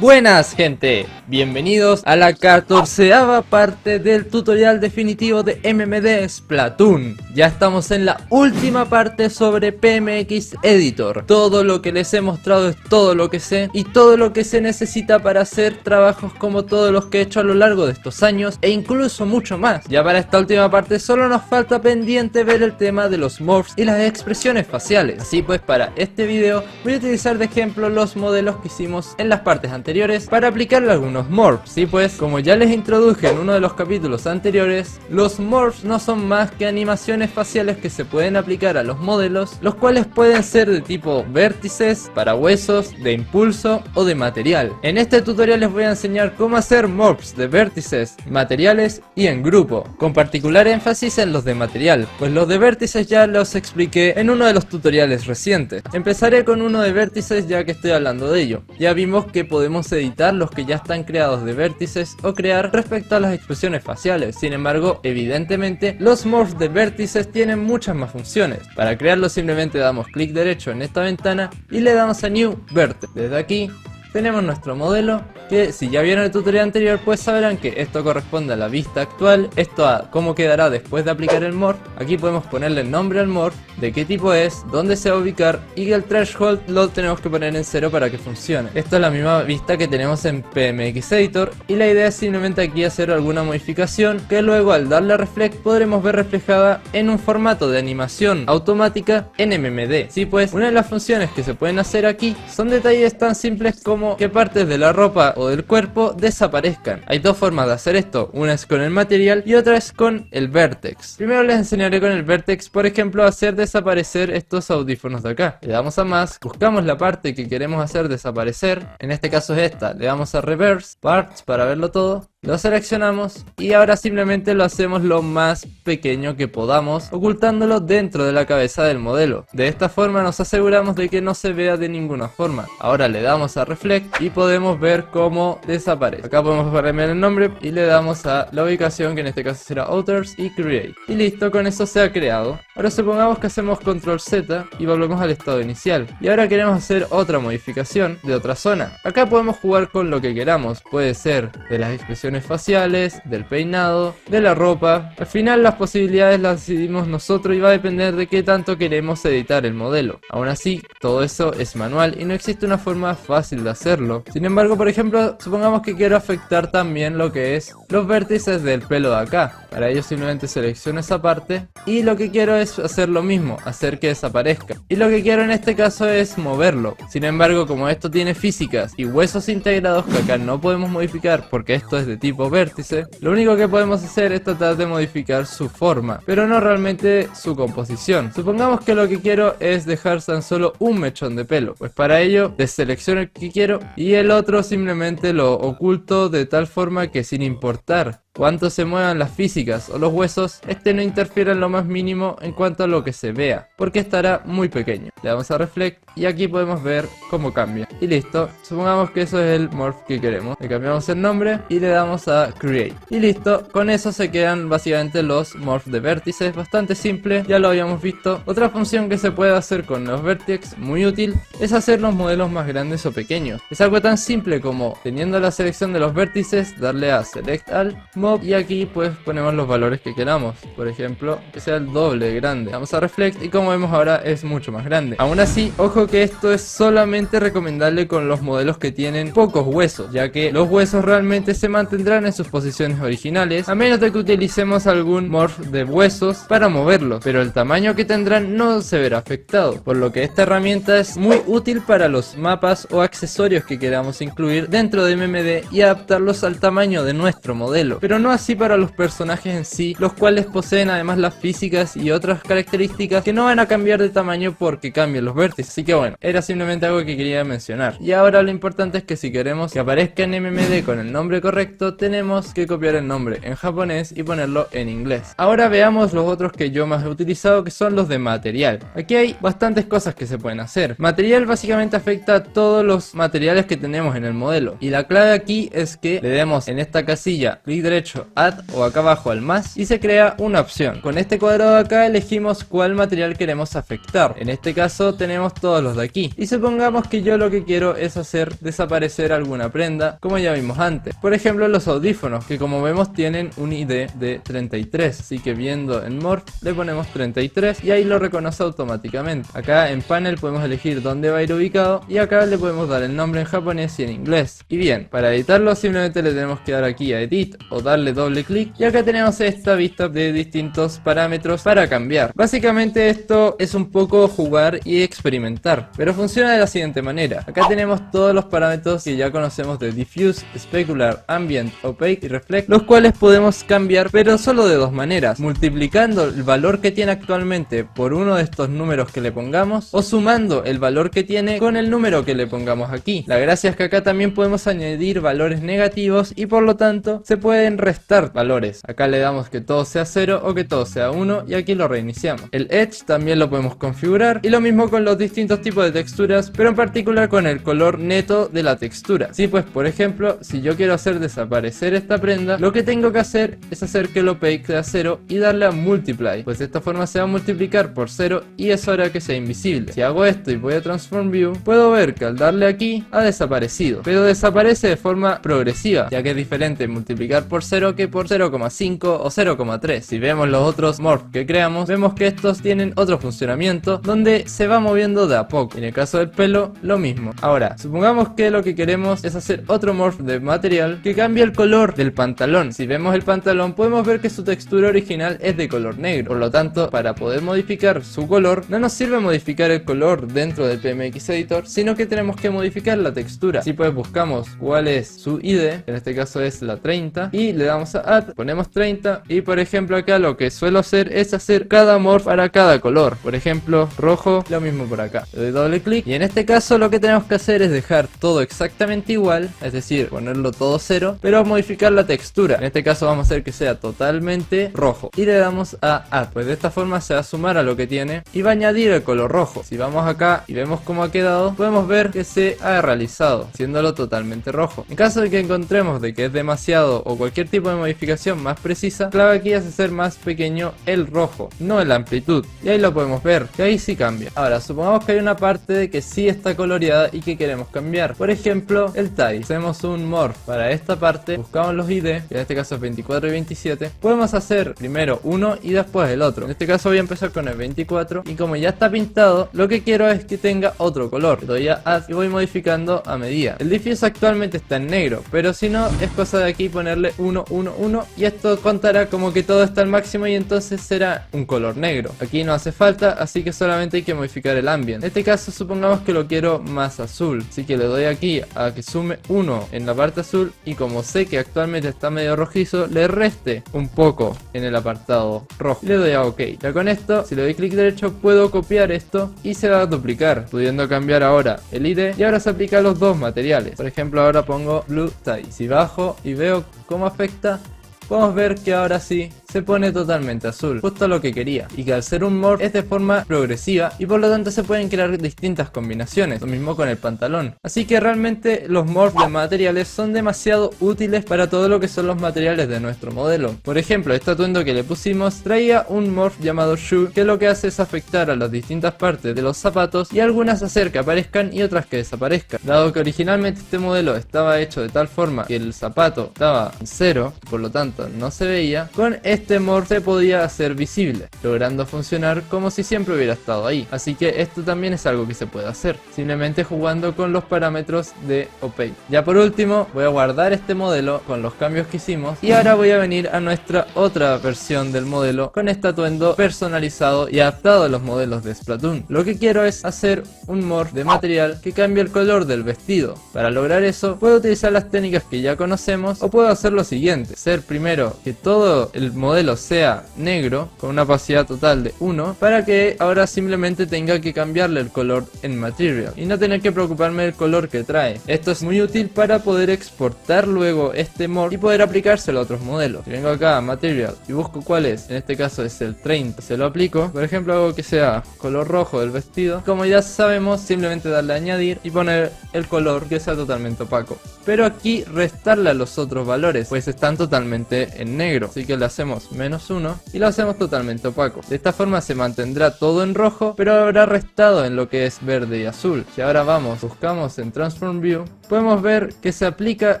Buenas gente, bienvenidos a la 14ª parte del tutorial definitivo de MMD Splatoon. Ya estamos en la última parte sobre PMX Editor. Todo lo que les he mostrado es todo lo que sé y todo lo que se necesita para hacer trabajos como todos los que he hecho a lo largo de estos años e incluso mucho más. Ya para esta última parte solo nos falta pendiente ver el tema de los morphs y las expresiones faciales. Así pues, para este video voy a utilizar de ejemplo los modelos que hicimos en las partes anteriores para aplicarle algunos morphs. Sí, pues como ya les introduje en uno de los capítulos anteriores, los morphs no son más que animaciones faciales que se pueden aplicar a los modelos, los cuales pueden ser de tipo vértices, para huesos, de impulso o de material. En este tutorial les voy a enseñar cómo hacer morphs de vértices, materiales y en grupo, con particular énfasis en los de material, pues los de vértices ya los expliqué en uno de los tutoriales recientes. Empezaré con uno de vértices ya que estoy hablando de ello. Ya vimos que podemos editar los que ya están creados de vértices o crear respecto a las expresiones faciales. Sin embargo, evidentemente los morphs de vértices tienen muchas más funciones. Para crearlos simplemente damos clic derecho en esta ventana y le damos a New Vertex. Desde aquí tenemos nuestro modelo, que si ya vieron el tutorial anterior pues sabrán que esto corresponde a la vista actual, esto a cómo quedará después de aplicar el morph. Aquí podemos ponerle el nombre al morph, de qué tipo es, dónde se va a ubicar y que el threshold lo tenemos que poner en 0 para que funcione. Esto es la misma vista que tenemos en PMX Editor y la idea es simplemente aquí hacer alguna modificación que luego al darle a Reflect podremos ver reflejada en un formato de animación automática en MMD. Sí, pues una de las funciones que se pueden hacer aquí son detalles tan simples como que partes de la ropa o del cuerpo desaparezcan. Hay dos formas de hacer esto, una es con el material y otra es con el vertex. Primero les enseñaré con el vertex, por ejemplo, hacer desaparecer estos audífonos de acá. Le damos a más, buscamos la parte que queremos hacer desaparecer, en este caso es esta, le damos a reverse, parts para verlo todo. Lo seleccionamos y ahora simplemente lo hacemos lo más pequeño que podamos, ocultándolo dentro de la cabeza del modelo. De esta forma nos aseguramos de que no se vea de ninguna forma. Ahora le damos a Reflect y podemos ver cómo desaparece. Acá podemos cambiar el nombre y le damos a la ubicación, que en este caso será Authors, y Create. Y listo, con eso se ha creado. Ahora supongamos que hacemos Control Z y volvemos al estado inicial. Y ahora queremos hacer otra modificación de otra zona. Acá podemos jugar con lo que queramos. Puede ser de las expresiones faciales, del peinado, de la ropa. Al final las posibilidades las decidimos nosotros y va a depender de qué tanto queremos editar el modelo. Aún así, todo eso es manual y no existe una forma fácil de hacerlo. Sin embargo, por ejemplo, supongamos que quiero afectar también lo que es los vértices del pelo de acá. Para ello simplemente selecciono esa parte y lo que quiero es hacer lo mismo, hacer que desaparezca. Y lo que quiero en este caso es moverlo. Sin embargo, como esto tiene físicas y huesos integrados que acá no podemos modificar porque esto es de tipo vértice, lo único que podemos hacer es tratar de modificar su forma, pero no realmente su composición. Supongamos que lo que quiero es dejar tan solo un mechón de pelo, pues para ello deselecciono el que quiero y el otro simplemente lo oculto de tal forma que sin importar cuánto se muevan las físicas o los huesos, este no interfiere en lo más mínimo en cuanto a lo que se vea, porque estará muy pequeño. Le damos a Reflect y aquí podemos ver cómo cambia. Y listo, supongamos que eso es el morph que queremos. Le cambiamos el nombre y le damos a Create. Y listo, con eso se quedan básicamente los morphs de vértices, bastante simple, ya lo habíamos visto. Otra función que se puede hacer con los vertex, muy útil, es hacer los modelos más grandes o pequeños. Es algo tan simple como, teniendo la selección de los vértices, darle a Select All, Mob y aquí pues ponemos los valores que queramos, por ejemplo que sea el doble de grande. Vamos a Reflect y como vemos ahora es mucho más grande. Aún así, ojo que esto es solamente recomendable con los modelos que tienen pocos huesos, ya que los huesos realmente se mantendrán en sus posiciones originales a menos de que utilicemos algún morph de huesos para moverlos, pero el tamaño que tendrán no se verá afectado, por lo que esta herramienta es muy útil para los mapas o accesorios que queramos incluir dentro de MMD y adaptarlos al tamaño de nuestro modelo, pero no así para los personajes en sí, los cuales poseen además las físicas y otras características que no van a cambiar de tamaño porque cambien los vértices. Así que bueno, era simplemente algo que quería mencionar. Y ahora lo importante es que si queremos que aparezca en MMD con el nombre correcto, tenemos que copiar el nombre en japonés y ponerlo en inglés. Ahora veamos los otros que yo más he utilizado, que son los de material. Aquí hay bastantes cosas que se pueden hacer. Material básicamente afecta a todos los materiales que tenemos en el modelo, y la clave aquí es que le demos en esta casilla clic derecho derecho Add o acá abajo al más y se crea una opción. Con este cuadrado de acá elegimos cuál material queremos afectar. En este caso tenemos todos los de aquí. Y supongamos que yo lo que quiero es hacer desaparecer alguna prenda, como ya vimos antes. Por ejemplo, los audífonos, que como vemos tienen un ID de 33. Así que viendo en Morph le ponemos 33 y ahí lo reconoce automáticamente. Acá en panel podemos elegir dónde va a ir ubicado y acá le podemos dar el nombre en japonés y en inglés. Y bien, para editarlo simplemente le tenemos que dar aquí a Edit o darle doble clic y acá tenemos esta vista de distintos parámetros para cambiar. Básicamente esto es un poco jugar y experimentar, pero funciona de la siguiente manera. Acá tenemos todos los parámetros que ya conocemos de Diffuse, Specular, Ambient, Opaque y Reflect, los cuales podemos cambiar pero solo de dos maneras: multiplicando el valor que tiene actualmente por uno de estos números que le pongamos o sumando el valor que tiene con el número que le pongamos aquí. La gracia es que acá también podemos añadir valores negativos y por lo tanto se pueden restar valores. Acá le damos que todo sea 0 o que todo sea 1 y aquí lo reiniciamos. El Edge también lo podemos configurar y lo mismo con los distintos tipos de texturas, pero en particular con el color neto de la textura. Sí, pues por ejemplo, si yo quiero hacer desaparecer esta prenda, lo que tengo que hacer es hacer que el opaque sea 0 y darle a multiply, pues de esta forma se va a multiplicar por 0 y eso hará que sea invisible. Si hago esto y voy a transform view, puedo ver que al darle aquí ha desaparecido, pero desaparece de forma progresiva, ya que es diferente multiplicar por 0 que por 0,5 o 0,3. Si vemos los otros morph que creamos, vemos que estos tienen otro funcionamiento donde se va moviendo de a poco. En el caso del pelo, lo mismo. Ahora, supongamos que lo que queremos es hacer otro morph de material que cambie el color del pantalón. Si vemos el pantalón, podemos ver que su textura original es de color negro. Por lo tanto, para poder modificar su color, no nos sirve modificar el color dentro del PMX Editor, sino que tenemos que modificar la textura. Así pues, buscamos cuál es su ID, en este caso es la 30, y le damos a Add, ponemos 30, y por ejemplo acá lo que suelo hacer es hacer cada morph para cada color. Por ejemplo, rojo, lo mismo por acá. Le doy doble clic, y en este caso lo que tenemos que hacer es dejar todo exactamente igual, es decir, ponerlo todo 0, pero modificar la textura. En este caso vamos a hacer que sea totalmente rojo, y le damos a Add, pues de esta forma se va a sumar a lo que tiene y va a añadir el color rojo. Si vamos acá y vemos cómo ha quedado, podemos ver que se ha realizado, haciéndolo totalmente rojo. En caso de que encontremos de que es demasiado o cualquier tipo de modificación más precisa, la clave aquí es hacer más pequeño el rojo, no la amplitud, y ahí lo podemos ver, que ahí sí cambia. Ahora, supongamos que hay una parte de que sí está coloreada y que queremos cambiar. Por ejemplo, el tie. Hacemos un morph para esta parte, buscamos los ID, que en este caso es 24 y 27. Podemos hacer primero uno y después el otro. En este caso voy a empezar con el 24 y como ya está pintado, lo que quiero es que tenga otro color. Le doy a Add y voy modificando a medida. El diffuse actualmente está en negro, pero si no, es cosa de aquí ponerle 1, 1, 1 y esto contará como que todo está al máximo y entonces será un color negro. Aquí no hace falta, así que solamente hay que modificar el ambient. En este caso supongamos que lo quiero más azul, así que le doy aquí a que sume 1 en la parte azul y como sé que actualmente está medio rojizo, le reste un poco en el apartado rojo. Le doy a OK. Ya con esto, si le doy clic derecho, puedo copiar esto y se va a duplicar, pudiendo cambiar ahora el ID y ahora se aplica a los dos materiales. Por ejemplo, ahora pongo blue tie. Si bajo y veo cómo afecta, podemos ver que ahora sí se pone totalmente azul, justo lo que quería, y que al ser un morph es de forma progresiva y por lo tanto se pueden crear distintas combinaciones, lo mismo con el pantalón. Así que realmente los morphs de materiales son demasiado útiles para todo lo que son los materiales de nuestro modelo. Por ejemplo, este atuendo que le pusimos traía un morph llamado shoe, que lo que hace es afectar a las distintas partes de los zapatos y algunas hacer que aparezcan y otras que desaparezcan. Dado que originalmente este modelo estaba hecho de tal forma que el zapato estaba en 0, por lo tanto no se veía, con este morph se podía hacer visible, logrando funcionar como si siempre hubiera estado ahí. Así que esto también es algo que se puede hacer, simplemente jugando con los parámetros de opaque. Ya por último, voy a guardar este modelo con los cambios que hicimos y ahora voy a venir a nuestra otra versión del modelo con este atuendo personalizado y adaptado a los modelos de Splatoon. Lo que quiero es hacer un morph de material que cambie el color del vestido. Para lograr eso, puedo utilizar las técnicas que ya conocemos o puedo hacer lo siguiente: hacer primero que todo el modelo modelo sea negro con una opacidad total de 1 para que ahora simplemente tenga que cambiarle el color en Material y no tener que preocuparme del color que trae. Esto es muy útil para poder exportar luego este morph y poder aplicárselo a otros modelos. Si vengo acá a Material y busco cuál es, en este caso es el 30, se lo aplico, por ejemplo hago que sea color rojo del vestido, como ya sabemos simplemente darle a añadir y poner el color que sea totalmente opaco, pero aquí restarle a los otros valores pues están totalmente en negro, así que le hacemos -1 y lo hacemos totalmente opaco. De esta forma se mantendrá todo en rojo, pero habrá restado en lo que es verde y azul. Si ahora buscamos en Transform View, podemos ver que se aplica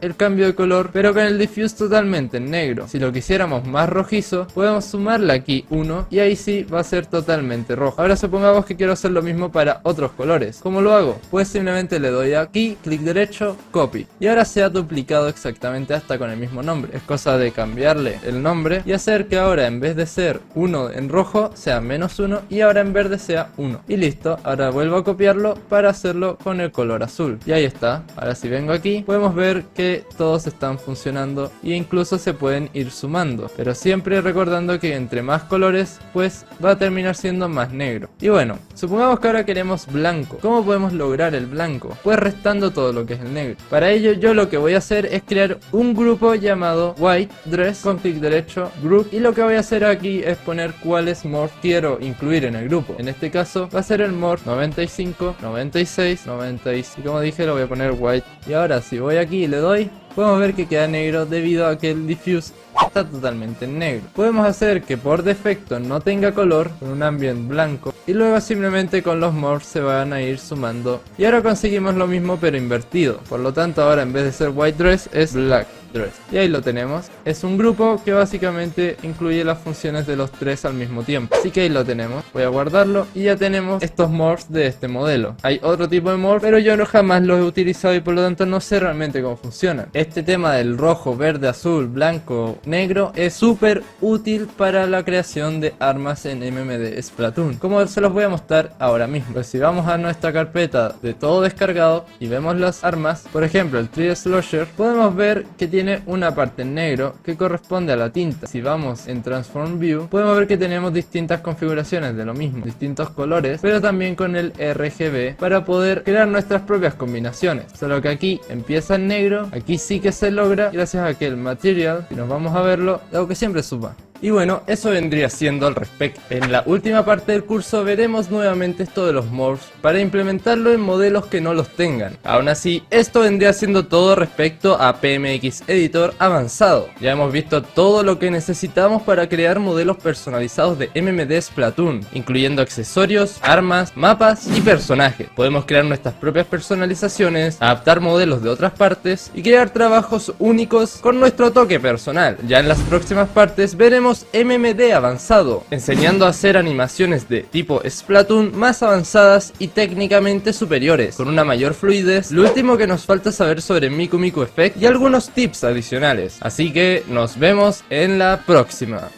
el cambio de color pero con el diffuse totalmente en negro. Si lo quisiéramos más rojizo, podemos sumarle aquí 1 y ahí sí va a ser totalmente rojo. Ahora supongamos que quiero hacer lo mismo para otros colores. ¿Cómo lo hago? Pues simplemente le doy aquí, clic derecho, copy, y ahora se ha duplicado exactamente hasta con el mismo nombre. Es cosa de cambiarle el nombre y hacer que ahora en vez de ser 1 en rojo sea -1 y ahora en verde sea 1 y listo. Ahora vuelvo a copiarlo para hacerlo con el color azul y ahí está. Ahora si vengo aquí podemos ver que todos están funcionando e incluso se pueden ir sumando, pero siempre recordando que entre más colores pues va a terminar siendo más negro. Y bueno, supongamos que ahora queremos blanco. ¿Cómo podemos lograr el blanco? Pues restando todo lo que es el negro. Para ello yo lo que voy a hacer es crear un grupo llamado White Dress con clic derecho, Group, y lo que voy a hacer aquí es poner cuáles morph quiero incluir en el grupo. En este caso va a ser el morph 95, 96, 96 y como dije lo voy a poner white. Y ahora si voy aquí y le doy, podemos ver que queda negro debido a que el diffuse está totalmente en negro. Podemos hacer que por defecto no tenga color con un ambient blanco y luego simplemente con los morphs se van a ir sumando y ahora conseguimos lo mismo pero invertido. Por lo tanto ahora en vez de ser white dress es black dress. Y ahí lo tenemos. Es un grupo que básicamente incluye las funciones de los tres al mismo tiempo. Así que ahí lo tenemos. Voy a guardarlo y ya tenemos estos morphs de este modelo. Hay otro tipo de morph, pero yo jamás los he utilizado y por lo tanto no sé realmente cómo funcionan. Este tema del rojo, verde, azul, blanco, negro es súper útil para la creación de armas en MMD Splatoon, como se los voy a mostrar ahora mismo. Pues si vamos a nuestra carpeta de todo descargado y vemos las armas, por ejemplo el Tree Slasher, podemos ver que tiene una parte en negro que corresponde a la tinta. Si vamos en Transform View, podemos ver que tenemos distintas configuraciones de lo mismo, distintos colores, pero también con el RGB para poder crear nuestras propias combinaciones. Solo que aquí empieza en negro, aquí sí que se logra gracias a que el Material, si nos vamos a verlo, algo que siempre suba. Y bueno, eso vendría siendo al respecto. En la última parte del curso veremos nuevamente esto de los morphs para implementarlo en modelos que no los tengan. Aún así, esto vendría siendo todo respecto a PMX Editor avanzado. Ya hemos visto todo lo que necesitamos para crear modelos personalizados de MMD Splatoon, incluyendo accesorios, armas, mapas y personajes. Podemos crear nuestras propias personalizaciones, adaptar modelos de otras partes y crear trabajos únicos con nuestro toque personal. Ya en las próximas partes veremos MMD avanzado, enseñando a hacer animaciones de tipo Splatoon más avanzadas y técnicamente superiores, con una mayor fluidez. Lo último que nos falta saber sobre Miku Miku Effect y algunos tips adicionales. Así que nos vemos en la próxima.